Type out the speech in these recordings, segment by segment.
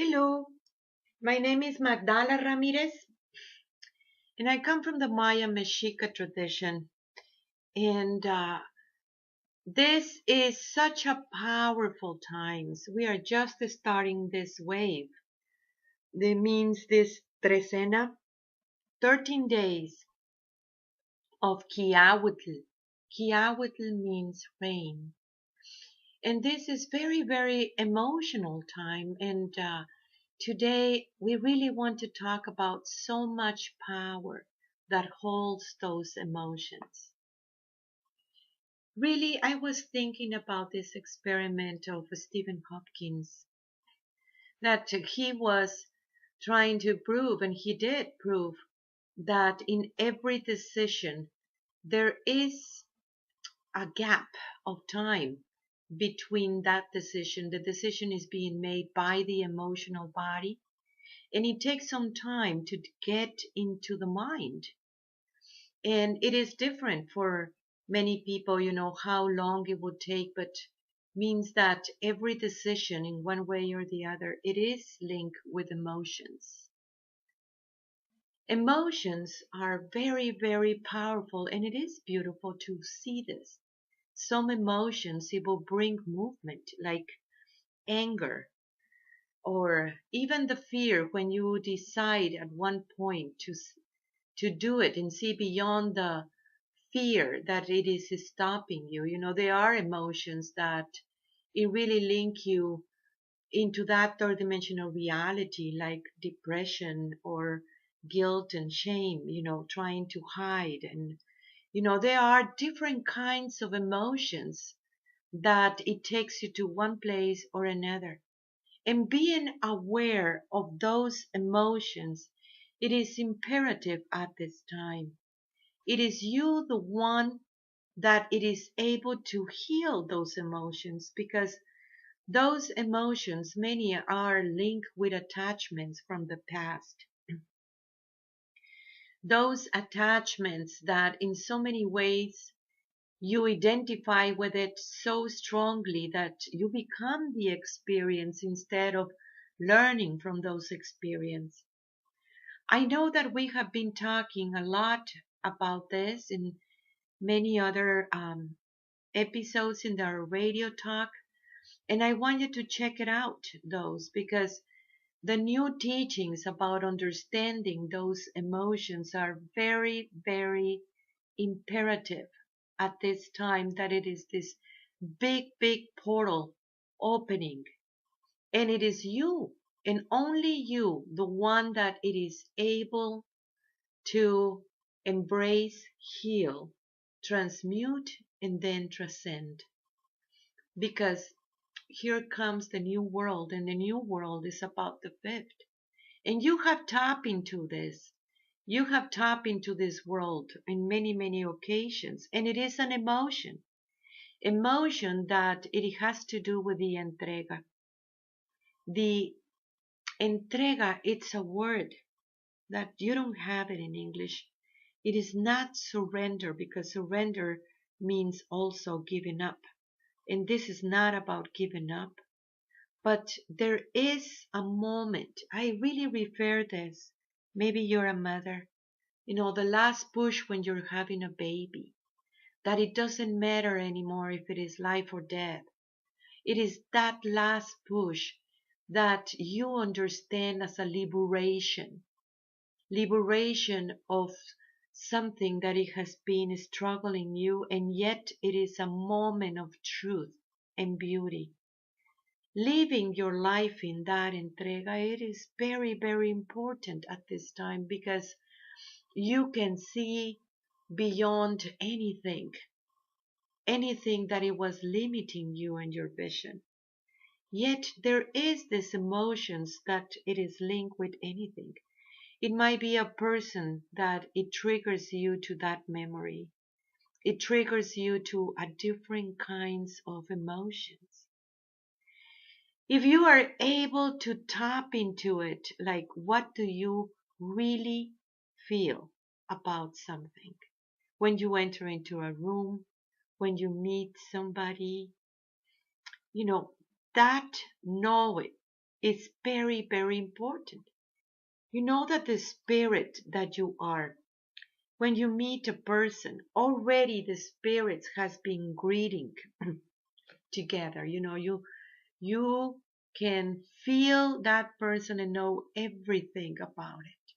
Hello, my name is Magdala Ramirez, and I come from the Maya Mexica tradition. And this is such a powerful times. We are just starting this wave. That means this trecena, 13 days of Kiawitl. Kiawitl means rain. And this is very, very emotional time. And today we really want to talk about so much power that holds those emotions. Really, I was thinking about this experiment of Stephen Hopkins that he was trying to prove, and he did prove, that in every decision there is a gap of time between that decision. The decision is being made by the emotional body, and it takes some time to get into the mind. And it is different for many people, how long it would take, but means that every decision in one way or the other, it is linked with emotions. Emotions are very, very powerful, and it is beautiful to see this. Some emotions, it will bring movement, like anger, or even the fear when you decide at one point to do it and see beyond the fear that it is stopping you. There are emotions that it really link you into that third dimensional reality, like depression or guilt and shame, trying to hide. And, there are different kinds of emotions that it takes you to one place or another. And being aware of those emotions, it is imperative at this time. It is you the one that it is able to heal those emotions, because those emotions, many are linked with attachments from the past. Those attachments that in so many ways you identify with it so strongly that you become the experience instead of learning from those experiences. I know that we have been talking a lot about this in many other episodes in our radio talk, and I want you to check it out, those, because the new teachings about understanding those emotions are very, very imperative at this time, that it is this big, big portal opening. And it is you and only you, the one that it is able to embrace, heal, transmute, and then transcend. Because here comes the new world, and the new world is about the fifth. And you have tapped into this. You have tapped into this world in many, many occasions. And it is an emotion. Emotion that it has to do with the entrega. The entrega, it's a word that you don't have it in English. It is not surrender, because surrender means also giving up. And this is not about giving up. But there is a moment, I really refer this. Maybe you're a mother, the last push when you're having a baby, that it doesn't matter anymore if it is life or death. It is that last push that you understand as a liberation of something that it has been struggling you, and yet it is a moment of truth and beauty. Living your life in that entrega, it is very, very important at this time, because you can see beyond anything that it was limiting you and your vision. Yet there is this emotions that it is linked with anything. It might be a person that it triggers you to that memory. It triggers you to a different kinds of emotions. If you are able to tap into it, like, what do you really feel about something? When you enter into a room, when you meet somebody, you know, that know it. is very, very important. You know that the spirit that you are, when you meet a person, already the spirits has been greeting together. You can feel that person and know everything about it.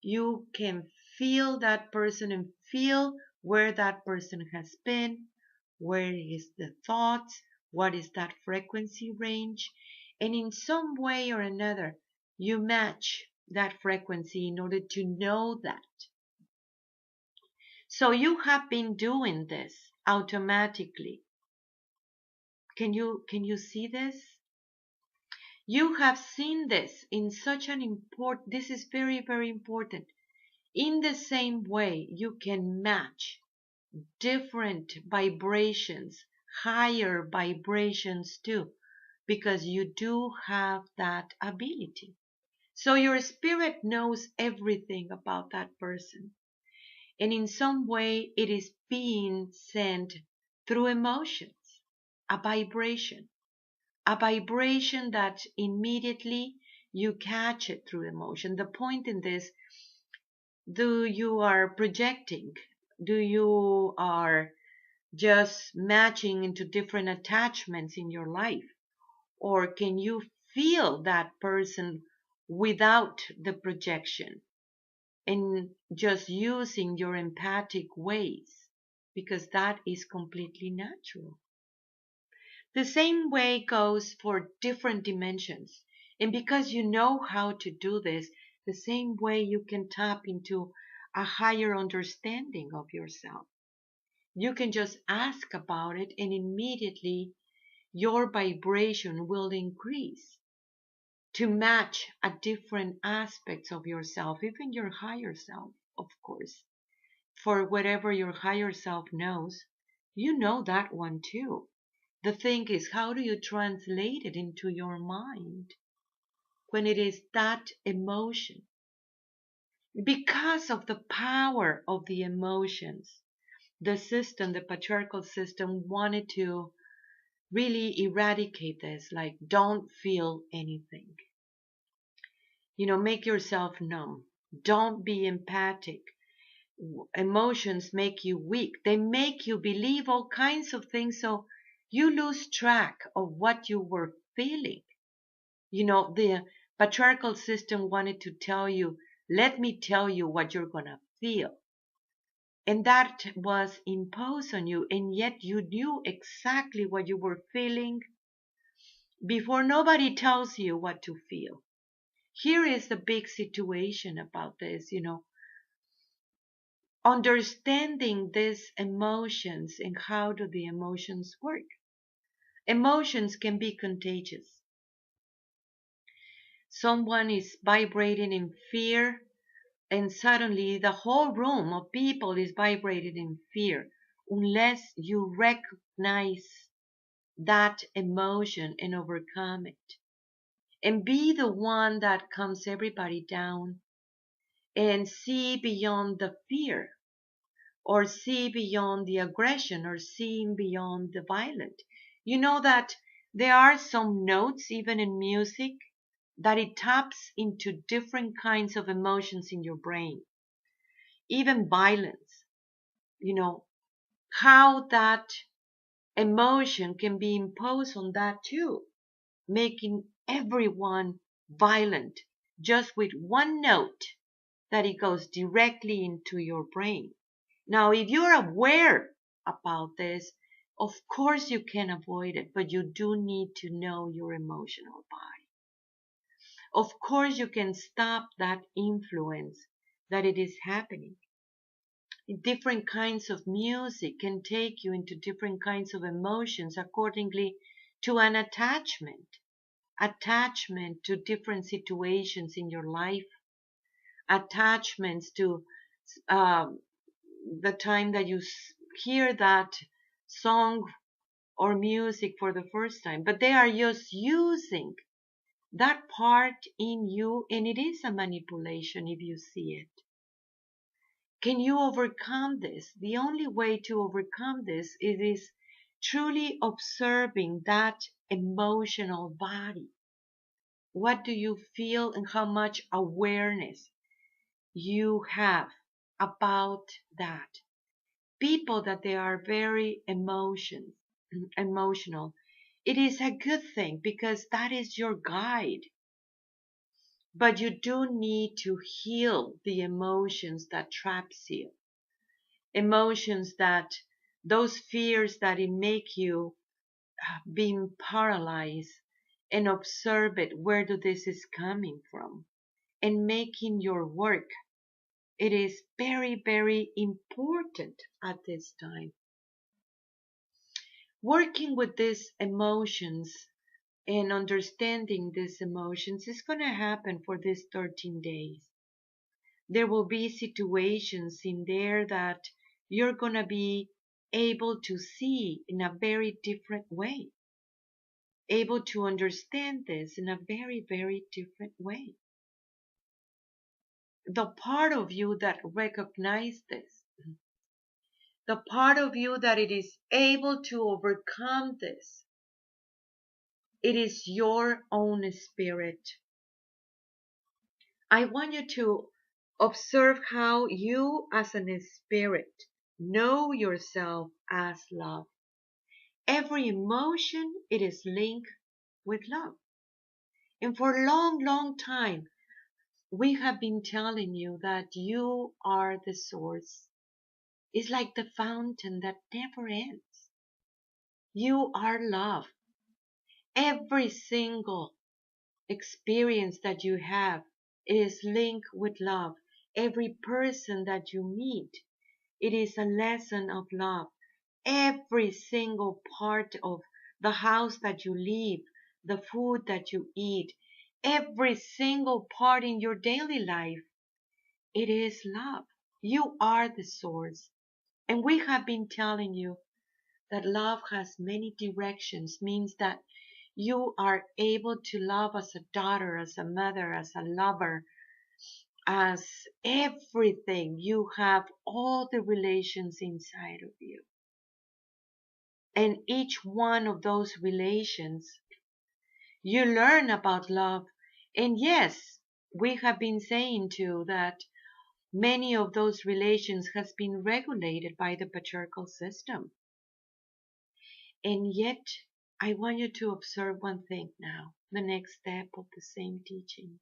You can feel that person and feel where that person has been, where is the thoughts, what is that frequency range, and in some way or another, you match that frequency in order to know that. So you have been doing this automatically. Can you see this? You have seen this in such an important, this is very, very important. In the same way, you can match different vibrations, higher vibrations too, because you do have that ability. So your spirit knows everything about that person. And in some way, it is being sent through emotions, a vibration, a vibration that immediately you catch it through emotion. The point in this, do you are projecting? Do you are just matching into different attachments in your life? Or can you feel that person without the projection and just using your empathic ways? Because that is completely natural. The same way goes for different dimensions. And because you know how to do this, the same way you can tap into a higher understanding of yourself. You can just ask about it and immediately your vibration will increase to match a different aspects of yourself, even your higher self, of course. For whatever your higher self knows, you know that one too. The thing is, how do you translate it into your mind when it is that emotion? Because of the power of the emotions, the system, the patriarchal system, wanted to really eradicate this, like don't feel anything. Make yourself numb. Don't be empathic. Emotions make you weak. They make you believe all kinds of things, so you lose track of what you were feeling. The patriarchal system wanted to tell you, let me tell you what you're going to feel. And that was imposed on you, and yet you knew exactly what you were feeling before nobody tells you what to feel. Here is the big situation about this, understanding these emotions and how do the emotions work. Emotions can be contagious. Someone is vibrating in fear, and suddenly the whole room of people is vibrating in fear, unless you recognize that emotion and overcome it. And be the one that calms everybody down and see beyond the fear, or see beyond the aggression, or seeing beyond the violent. You know that there are some notes, even in music, that it taps into different kinds of emotions in your brain, even violence. How that emotion can be imposed on that too, making everyone violent just with one note that it goes directly into your brain. Now, if you're aware about this, of course you can avoid it, but you do need to know your emotional body. Of course you can stop that influence that it is happening. Different kinds of music can take you into different kinds of emotions accordingly to an attachment to different situations in your life, attachments to um, the time that you hear that song or music for the first time, but they are just using that part in you, and it is a manipulation if you see it. Can you overcome this? The only way to overcome this is truly observing that emotional body. What do you feel and how much awareness you have about that? People that they are very emotional. It is a good thing because that is your guide. But you do need to heal the emotions that traps you. Emotions that, those fears that it make you being paralyzed and observe it, where do this is coming from, and making your work. It is very, very important at this time. Working with these emotions and understanding these emotions is going to happen for these 13 days. There will be situations in there that you're going to be able to see in a very different way, able to understand this in a very, very different way. The part of you that recognizes this, the part of you that it is able to overcome this, it is your own spirit. I want you to observe how you as an spirit know yourself as love. Every emotion, it is linked with love. And for a long, long time, we have been telling you that you are the source. It's like the fountain that never ends. You are love. Every single experience that you have is linked with love. Every person that you meet, it is a lesson of love. Every single part of the house that you live, the food that you eat, every single part in your daily life, it is love. You are the source. And we have been telling you that love has many directions, means that you are able to love as a daughter, as a mother, as a lover, as everything. You have all the relations inside of you. And each one of those relations, you learn about love. And yes, we have been saying too that many of those relations has been regulated by the patriarchal system. And yet, I want you to observe one thing now, the next step of the same teaching.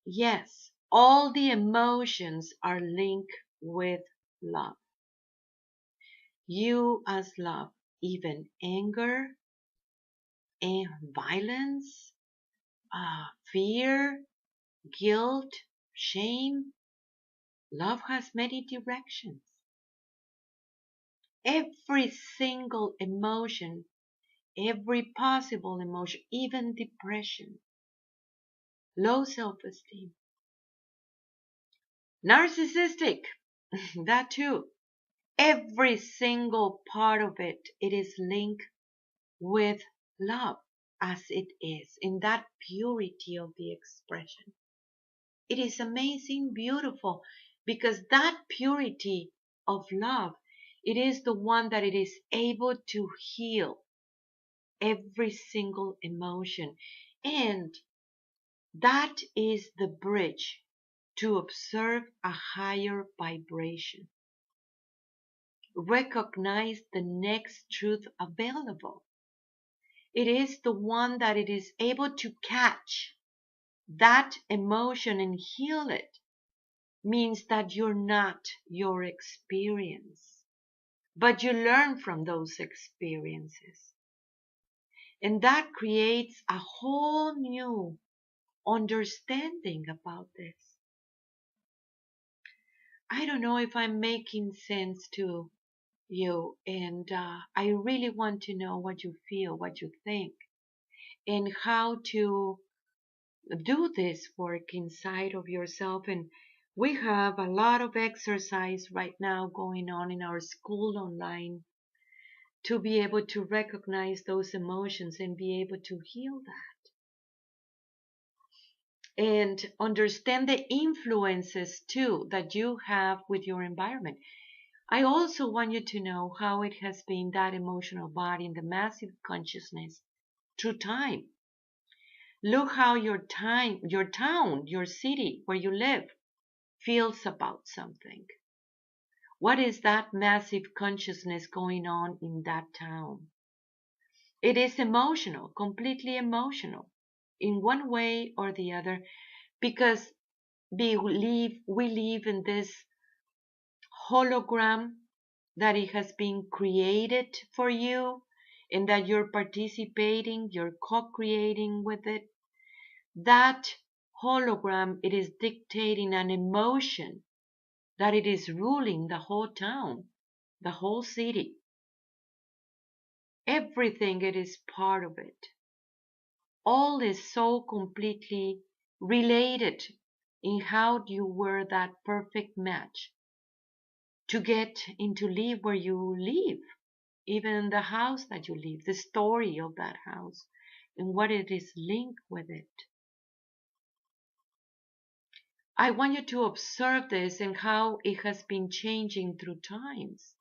Yes, all the emotions are linked with love. You as love, even anger and violence, fear, guilt, shame. Love has many directions. Every single emotion, every possible emotion, even depression, low self-esteem, narcissistic, that too. Every single part of it, it is linked with love as it is, in that purity of the expression. It is amazing, beautiful, because that purity of love, it is the one that it is able to heal every single emotion. And that is the bridge to observe a higher vibration. Recognize the next truth available. It is the one that it is able to catch that emotion and heal it. Means that you're not your experience, but you learn from those experiences. And that creates a whole new understanding about this. I don't know if I'm making sense to you, and I really want to know what you feel, what you think, and how to do this work inside of yourself. And we have a lot of exercise right now going on in our school online to be able to recognize those emotions and be able to heal that and understand the influences too that you have with your environment. I also want you to know how it has been that emotional body in the massive consciousness through time. Look how your town, your city where you live feels about something. What is that massive consciousness going on in that town? It is emotional, completely emotional, in one way or the other, because we live in this hologram that it has been created for you and that you're participating, you're co-creating with it. That hologram, it is dictating an emotion that it is ruling the whole town, the whole city. Everything it is part of it. All is so completely related in how you were that perfect match to get into live where you live, even the house that you live, the story of that house and what it is linked with it. I want you to observe this and how it has been changing through times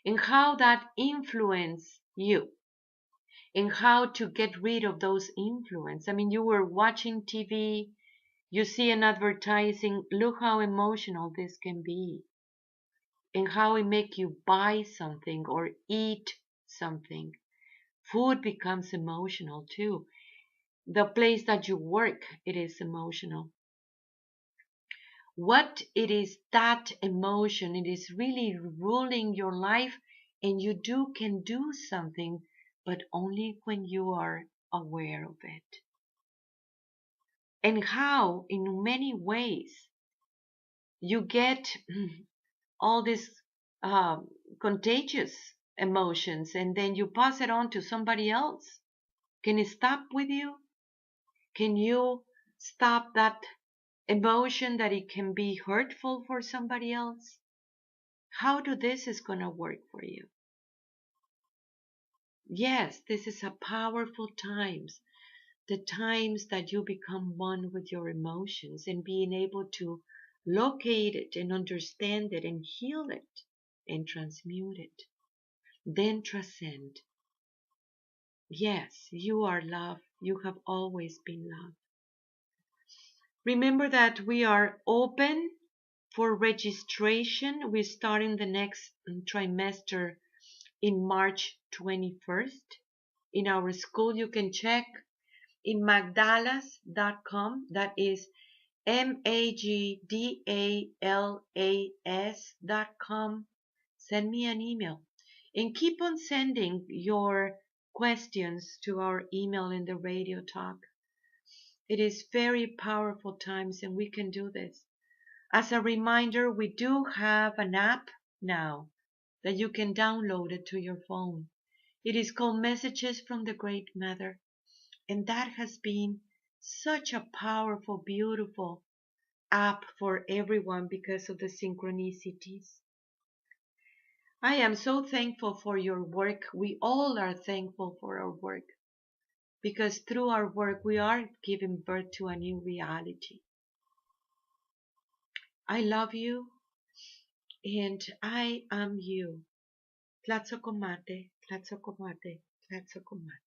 and how that influence you and how to get rid of those influence. I mean, you were watching TV, you see an advertising, look how emotional this can be and how it make you buy something or eat something. Food becomes emotional too. The place that you work, it is emotional. What it is, that emotion, it is really ruling your life, and you can do something, but only when you are aware of it. And how in many ways you get all these contagious emotions and then you pass it on to somebody else. Can it stop with you? Can you stop that emotion that it can be hurtful for somebody else? How do this is going to work for you? Yes, this is a powerful times, the times that you become one with your emotions and being able to locate it and understand it and heal it and transmute it, then transcend. Yes, you are love. You have always been love. Remember that we are open for registration. We're starting the next trimester in March 21st. In our school, you can check in magdalas.com. That is magdalas.com. Send me an email and keep on sending your questions to our email in the radio talk. It is very powerful times and we can do this. As a reminder, we do have an app now that you can download it to your phone. It is called Messages from the Great Mother. And that has been such a powerful, beautiful app for everyone because of the synchronicities. I am so thankful for your work. We all are thankful for our work because through our work we are giving birth to a new reality. I love you and I am you. Tlatzocomate, tlatzocomate, tlatzocomate.